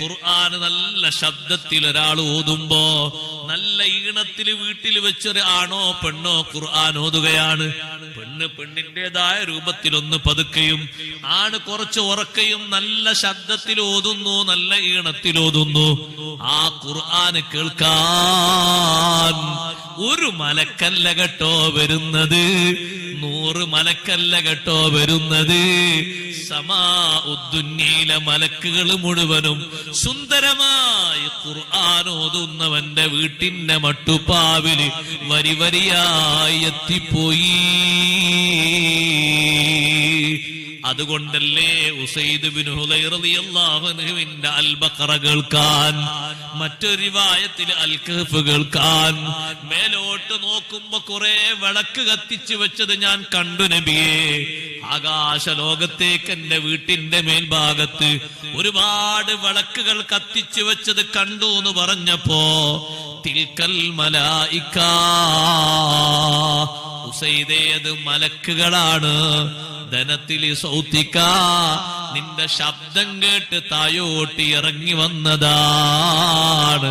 ഖുർആൻ നല്ല ശബ്ദത്തിൽ ഒരാൾ ഓതുമ്പോ, നല്ല ഈണത്തിൽ വീട്ടിൽ വെച്ചൊരു ആണോ പെണ്ണോ ഖുർആൻ ഓതുകയാണ്. പെണ്ണ് പെണ്ണിന്റേതായ രൂപത്തിലൊന്ന് പതുക്കെയും ആണ് കുറച്ച് ഉറക്കയും നല്ല ശബ്ദത്തിൽ ഓതുന്നു, നല്ല ഈണത്തിൽ ഓതുന്നു. ആ ഖുർആൻ കേൾക്കാൻ ഒരു മലക്കല്ല കേട്ടോ വരുന്നത്, 100 മലക്കല്ല കേട്ടോ വരുന്നത്. സമാഉദ്ദുന്യയിലെ മലക്കുകൾ മുഴുവനും സുന്ദരമായി ഖുർആൻ ഓതുന്നവന്റെ വീട്ടിന്റെ മട്ടുപ്പാവില് വരി വരിയായി എത്തിപ്പോയി. അതുകൊണ്ടല്ലേ ഉസൈദ് ബിൻ ഹുദൈർ റളിയല്ലാഹു അൻഹുവിന്റെ അൽ ബഖറ കേൾക്കാൻ, മറ്റൊരു റിവായത്തിൽ അൽ കഹ്ഫ് കേൾക്കാൻ, മേലോട്ട് നോക്കുമ്പോ കുറെ വിളക്ക് കത്തിച്ചു വെച്ചത് ഞാൻ കണ്ടു നബിയേ. ആകാശ ലോകത്തേക്ക് എന്റെ വീട്ടിന്റെ മേൽഭാഗത്ത് ഒരുപാട് വിളക്കുകൾ കത്തിച്ചു വെച്ചത് കണ്ടു എന്ന് പറഞ്ഞപ്പോ, തിൽക്കൽ മലായിക, ഉസൈദേ അത് മലക്കുകളാണ്. ധനത്തില് സൗത്തിക്ക, നിന്റെ ശബ്ദം കേട്ട് തായോട്ടി ഇറങ്ങി വന്നതാണ്.